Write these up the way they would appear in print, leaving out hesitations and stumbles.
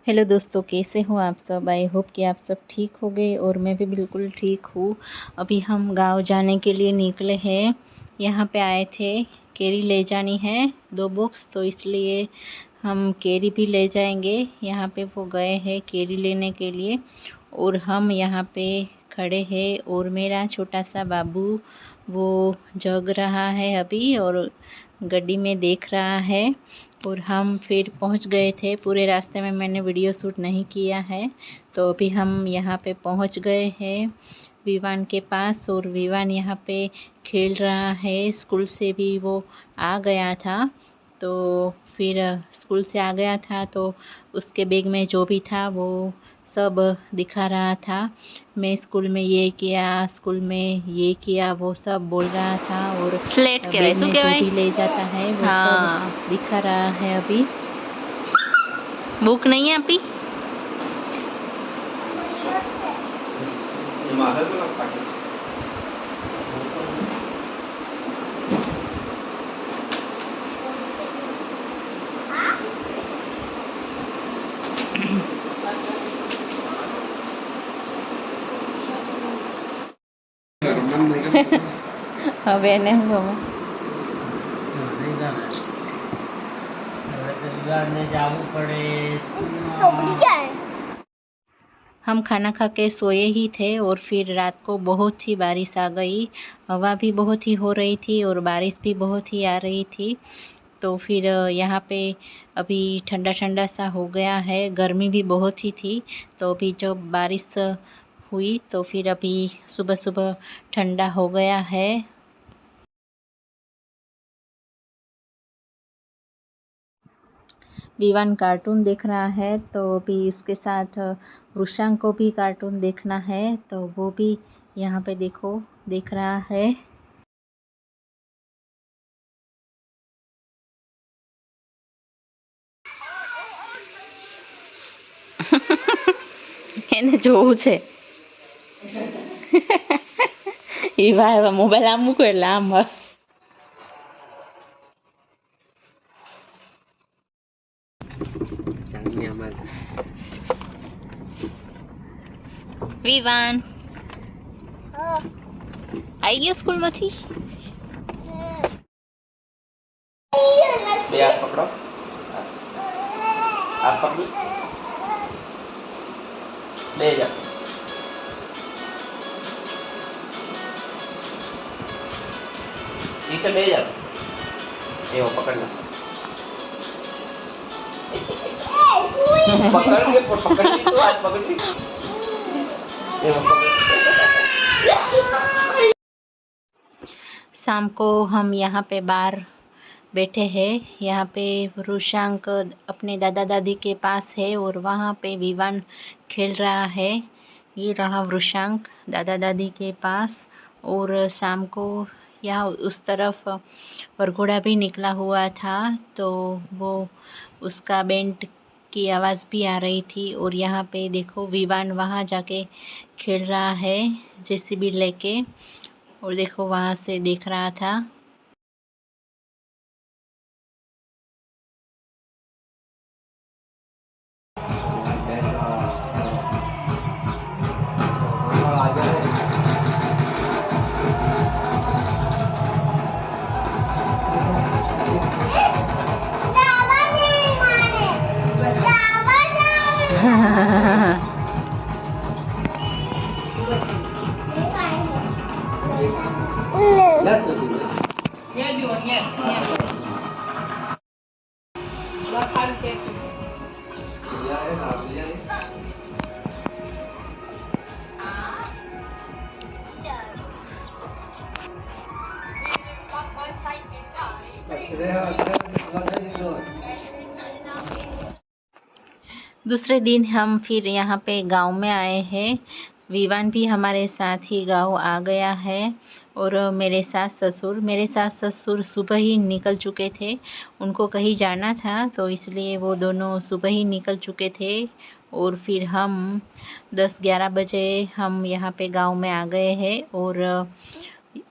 Hello दोस्तों, कैसे हो आप सब। आई होप कि आप सब ठीक हो गए और मैं भी बिल्कुल ठीक हूँ। अभी हम गांव जाने के लिए निकले हैं। यहाँ पे आए थे, केरी ले जानी है 2 बॉक्स, तो इसलिए हम केरी भी ले जाएंगे। यहाँ पे वो गए हैं केरी लेने के लिए और हम यहाँ पे खड़े हैं और मेरा छोटा सा बाबू वो जग रहा है अभी और गड्डी में देख रहा है। और हम फिर पहुंच गए थे। पूरे रास्ते में मैंने वीडियो शूट नहीं किया है, तो अभी हम यहाँ पे पहुंच गए हैं विवान के पास। और विवान यहाँ पे खेल रहा है। स्कूल से भी वो आ गया था, तो फिर स्कूल से आ गया था तो उसके बैग में जो भी था वो सब दिखा रहा था। मैं स्कूल में ये किया, स्कूल में ये किया, वो सब बोल रहा था। और स्लेट बैग में जो भी ले जाता है वो हाँ। सब दिखा रहा है। अभी बुक नहीं है अभी। હવે એને હું ગમે हम खाना खा के सोए ही थे और फिर रात को बहुत ही बारिश आ गई। हवा भी बहुत ही हो रही थी और बारिश भी बहुत ही आ रही थी। तो फिर यहाँ पे अभी ठंडा ठंडा सा हो गया है। गर्मी भी बहुत ही थी, तो अभी जब बारिश हुई तो फिर अभी सुबह सुबह ठंडा हो गया है। विवान कार्टून देख रहा है, तो अभी इसके साथ रुशांक को भी कार्टून देखना है, तो वो भी यहाँ पे देखो देख रहा है। એને જોવું છે. ઈવા મોબાઈલ આમ મૂકો એટલે આમ વિવાન આવી ગયો સ્કૂલમાંથી. બે હાથ પકડો, હાથ પકડી બે જાઓ. નીચે બે જાઓ. એવો પકડ લો. પકડ લે, પકડ લીધું, હાથ પકડી લીધું. એવો પકડ. शाम को हम यहाँ पे बाहर बैठे हैं। यहाँ पे रुशांक अपने दादा दादी के पास है और वहाँ पे विवान खेल रहा है। ये रहा रुशांक दादा दादी के पास। और शाम को यहाँ उस तरफ वरघोड़ा भी निकला हुआ था, तो वो उसका बैंड की आवाज़ भी आ रही थी। और यहाँ पे देखो विवान वहाँ जाके खेल रहा है जेसीबी लेके, और देखो वहाँ से देख रहा था। दूसरे दिन हम फिर यहाँ पे गांव में आए हैं। विवान भी हमारे साथ ही गांव आ गया है। और मेरे सास ससुर सुबह ही निकल चुके थे। उनको कहीं जाना था, तो इसलिए वो दोनों सुबह ही निकल चुके थे। और फिर हम 10-11 बजे हम यहाँ पे गांव में आ गए हैं और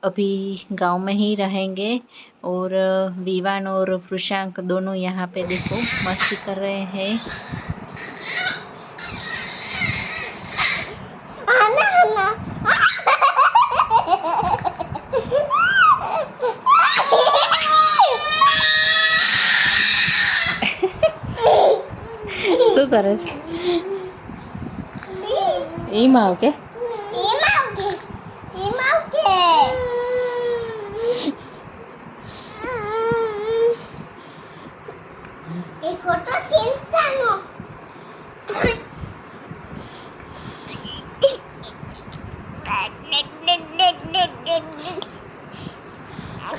अभी गांव में ही रहेंगे। और विवान और रुशांक दोनों यहाँ पे देखो मस्ती कर रहे हैं। શું કરે છે એમાં આવ કે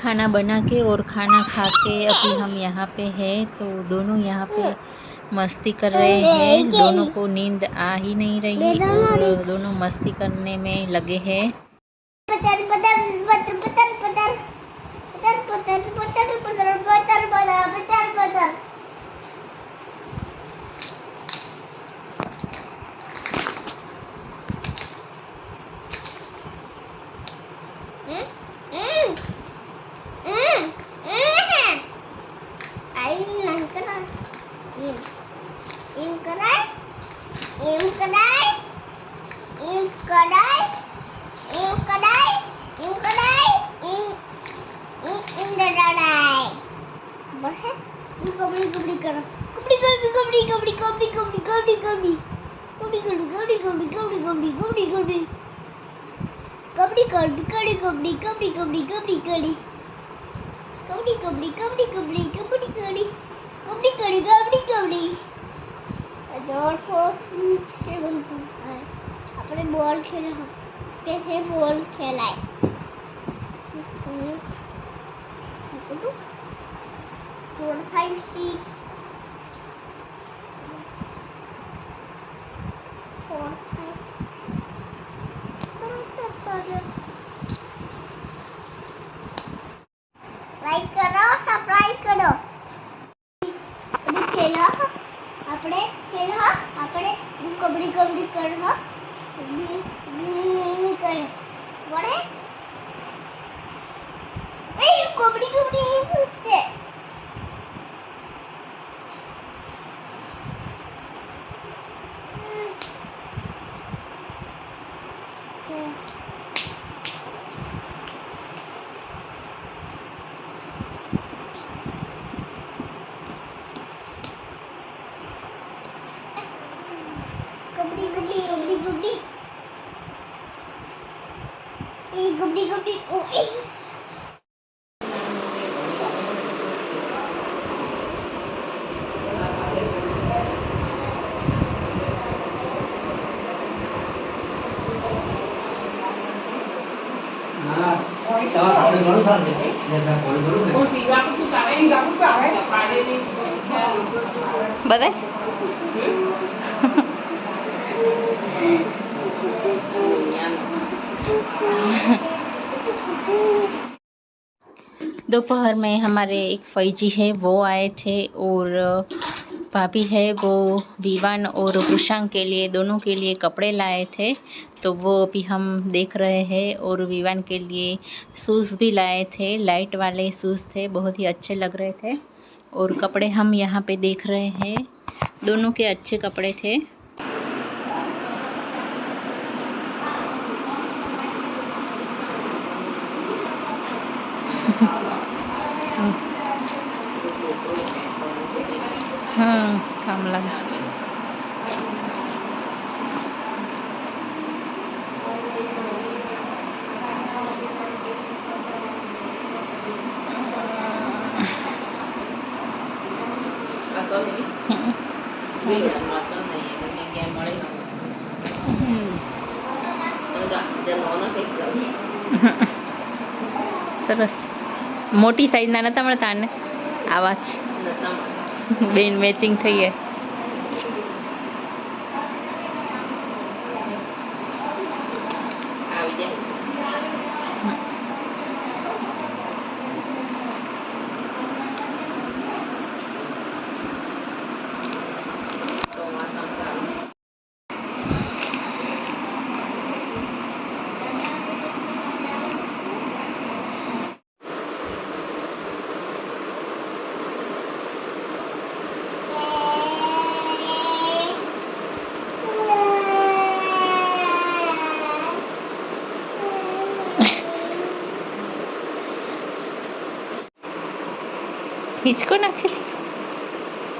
खाना बना के और खाना खा के अभी हम यहाँ पे हैं तो दोनों यहाँ पे मस्ती कर रहे हैं। दोनों को नींद आ ही नहीं रही और दोनों मस्ती करने में लगे हैं। अपने बॉल खेला कैसे बॉल खेलाए 4 5 6 4 5 लाइक करो सब्सक्राइब करो खेलो अपने कबड्डी कबड्डी करो करे बड़े कबड्डी कबड्डी कूदते गुब्बी बताए दोपहर में हमारे एक फैजी है वो आए थे और भाभी है वो विवान और वृषांक के लिए दोनों के लिए कपड़े लाए थे तो वो अभी हम देख रहे हैं। और विवान के लिए शूज़ भी लाए थे, लाइट वाले शूज़ थे, बहुत ही अच्छे लग रहे थे। और कपड़े हम यहाँ पे देख रहे हैं, दोनों के अच्छे कपड़े थे। काम लगा સરસ મોટી સાઈઝના નતા મળતા ને આવા જ બેન મેચિંગ થઈ જાય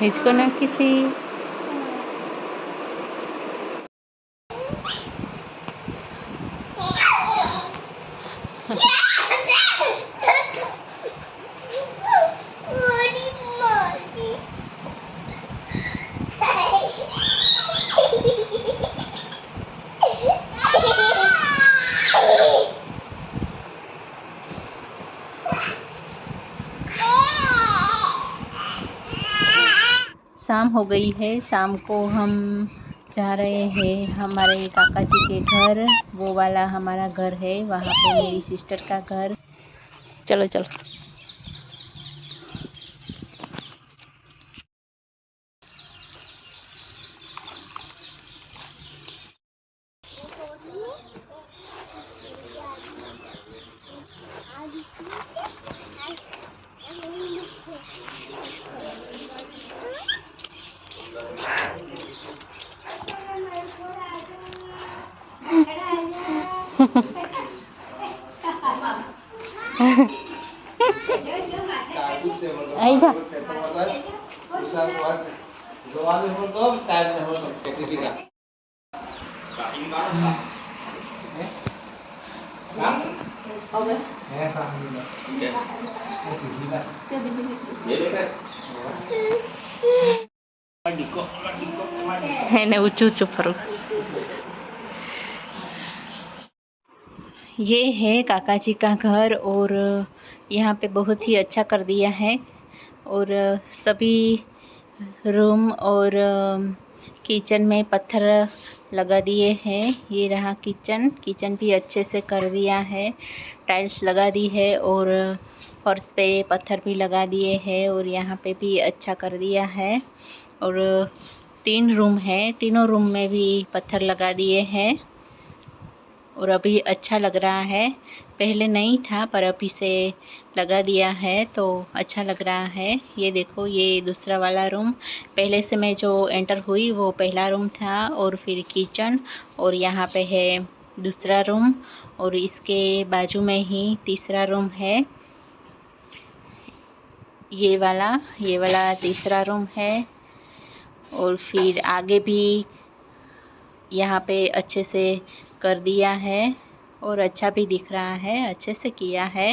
हिचको नाखी थी हो गई है। शाम को हम जा रहे हैं हमारे काका जी के घर। वो वाला हमारा घर है, वहाँ पे मेरी सिस्टर का घर। चलो चलो। आई जा। એને ઊંચું ઊંચું ફરું। ये है काका जी का घर और यहाँ पे बहुत ही अच्छा कर दिया है और सभी रूम और किचन में पत्थर लगा दिए हैं। ये रहा किचन, किचन भी अच्छे से कर दिया है, टाइल्स लगा दी है और फर्श पे पत्थर भी लगा दिए हैं और यहाँ पे भी अच्छा कर दिया है। और 3 रूम है, तीनों रूम में भी पत्थर लगा दिए हैं और अभी अच्छा लग रहा है। पहले नहीं था पर अभी से लगा दिया है तो अच्छा लग रहा है। ये देखो, ये दूसरा वाला रूम, पहले से मैं जो एंटर हुई वो पहला रूम था और फिर किचन और यहाँ पे है दूसरा रूम और इसके बाजू में ही तीसरा रूम है। ये वाला तीसरा रूम है और फिर आगे भी यहाँ पे अच्छे से कर दिया है और अच्छा भी दिख रहा है, अच्छे से किया है।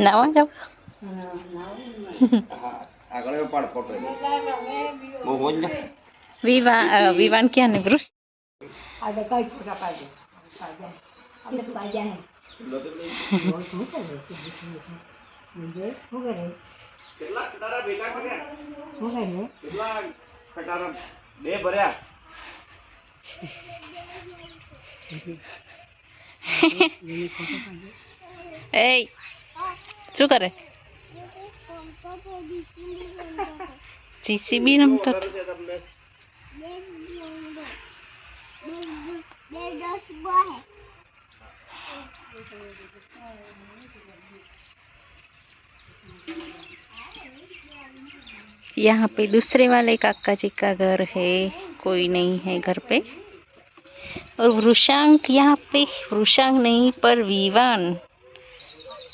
नावा जाओ। विवान क्या नहीं ब्रुस ए શું કરે જીસીબી રમતો यहाँ पे दूसरे वाले काका जी का घर है, कोई नहीं है घर पे। और वृषांक यहाँ पे, वृषांक नहीं पर विवान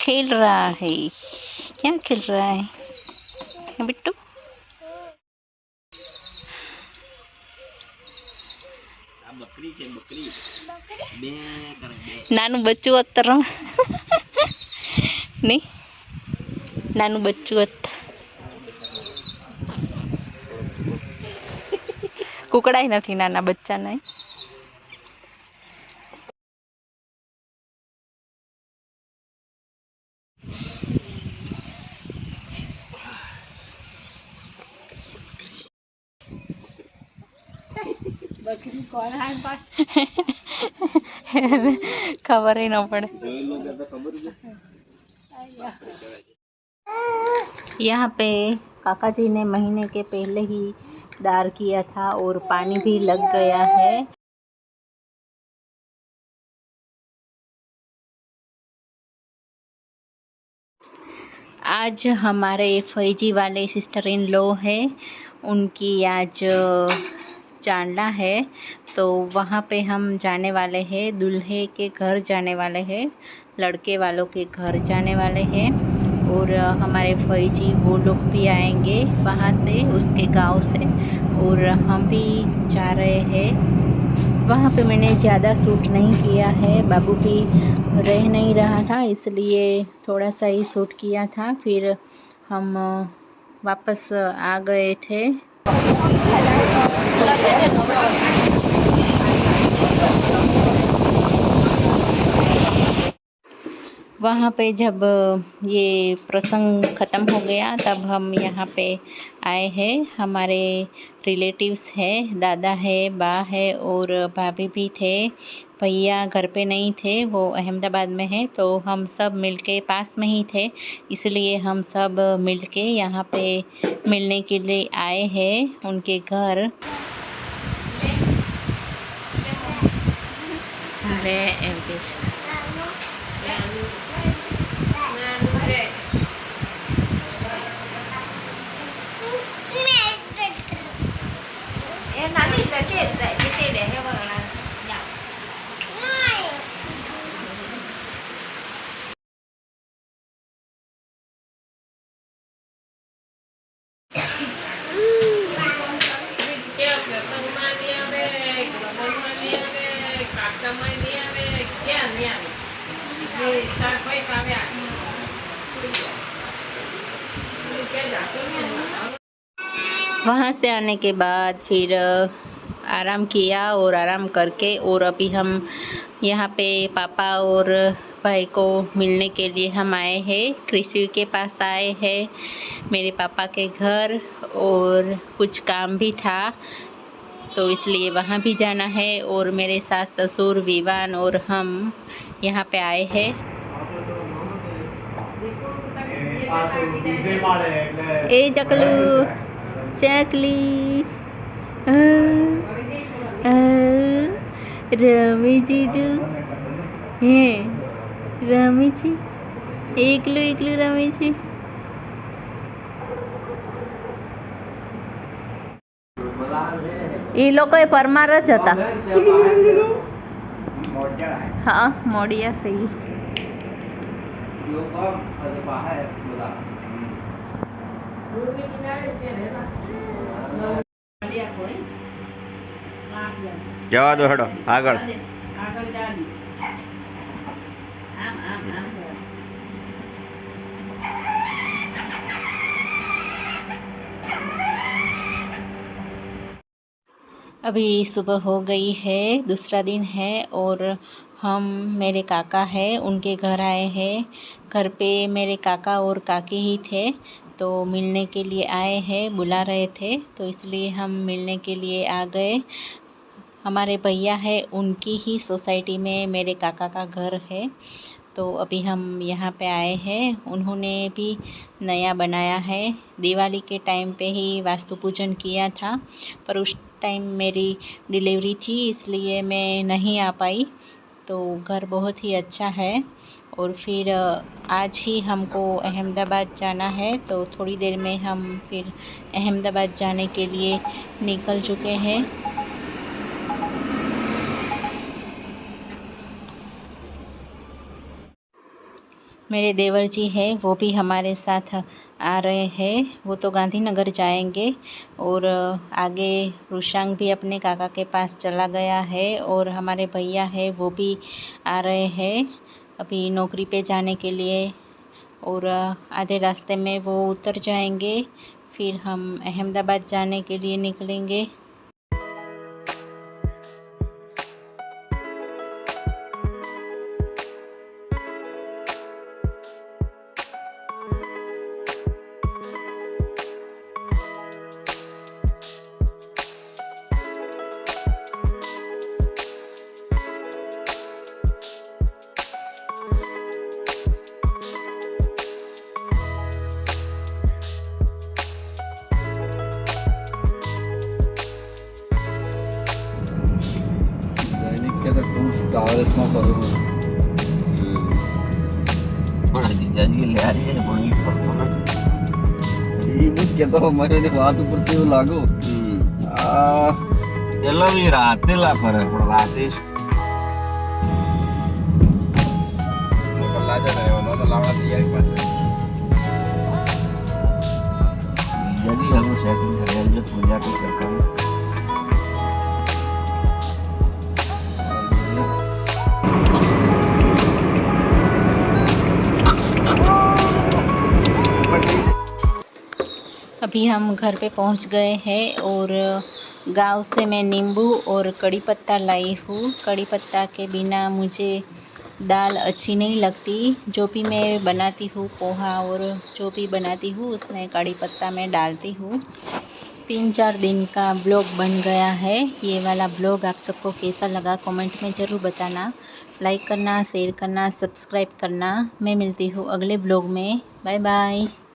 खेल रहा है। क्या खेल रहा है बिट्टू? नानू बच्चू अत्तर नहीं, नानू बच्चू अत्तर कुकड़ाई नहीं, नाना बच्चा नहीं। बकरी कौन है पास? खबर ही ना पड़े। यहाँ पे काका जी ने महीने के पहले ही दार किया था और पानी भी लग गया है। आज हमारे फैजी वाले सिस्टर इन लॉ है, उनकी आज चांदला है तो वहाँ पे हम जाने वाले हैं, दूल्हे के घर जाने वाले हैं, लड़के वालों के घर जाने वाले हैं और हमारे फैजी वो लोग भी आएंगे वहाँ से, उसके गांव से, और हम भी जा रहे हैं वहाँ पे मैंने ज़्यादा शूट नहीं किया है, बाबू भी रह नहीं रहा था इसलिए थोड़ा सा ही शूट किया था। फिर हम वापस आ गए थे। वहाँ पे जब ये प्रसंग ख़त्म हो गया तब हम यहाँ पे आए हैं। हमारे रिलेटिव्स है, दादा है, बा है और भाभी भी थे। भैया घर पे नहीं थे, वो अहमदाबाद में है। तो हम सब मिलके, पास में ही थे इसलिए हम सब मिलके यहाँ पे मिलने के लिए आए हैं उनके घर। वहाँ से आने के बाद फिर आराम किया और आराम करके और अभी हम यहाँ पे पापा और भाई को मिलने के लिए हम आए हैं। कृषि के पास आए हैं, मेरे पापा के घर, और कुछ काम भी था तो इसलिए वहाँ भी जाना है। और मेरे सास ससुर विवान और हम यहाँ पे आए हैं। ए चकलू चकली रमी जीजू हे रमी जी एकलू एकलू रमी जी એ લોકોએ પરમાર જ હતા. હા મોડિયા સહી. જવા દો હેડો આગળ. अभी सुबह हो गई है, दूसरा दिन है और हम मेरे काका है उनके घर आए हैं। घर पे मेरे काका और काकी ही थे तो मिलने के लिए आए हैं, बुला रहे थे तो इसलिए हम मिलने के लिए आ गए। हमारे भैया है उनकी ही सोसाइटी में मेरे काका का घर है तो अभी हम यहाँ पे आए हैं। उन्होंने भी नया बनाया है, दिवाली के टाइम पे ही वास्तु पूजन किया था पर उस टाइम मेरी डिलीवरी थी इसलिए मैं नहीं आ पाई। तो घर बहुत ही अच्छा है और फिर आज ही हमको अहमदाबाद जाना है तो थोड़ी देर में हम फिर अहमदाबाद जाने के लिए निकल चुके हैं। मेरे देवर जी है वो भी हमारे साथ आ रहे हैं, वो तो गांधीनगर जाएंगे और आगे रुशांग भी अपने काका के पास चला गया है और हमारे भैया है वो भी आ रहे हैं अभी नौकरी पे जाने के लिए और आधे रास्ते में वो उतर जाएंगे फिर हम अहमदाबाद जाने के लिए निकलेंगे। લાગો પેલા બી રાતે લા ફરે પણ રાતે લાવડા તૈયારી પાસે જલ્દી હલો સેટિંગ કરી પૂજા કરી अभी हम घर पे पहुंच गए हैं और गांव से मैं नींबू और कड़ी पत्ता लाई हूँ। कड़ी पत्ता के बिना मुझे दाल अच्छी नहीं लगती। जो भी मैं बनाती हूँ पोहा और जो भी बनाती हूँ उसमें कड़ी पत्ता मैं डालती हूँ। 3-4 दिन का ब्लॉग बन गया है। ये वाला ब्लॉग आप सबको कैसा लगा कमेंट में ज़रूर बताना। लाइक करना, शेयर करना, सब्सक्राइब करना। मैं मिलती हूँ अगले ब्लॉग में। Bye bye.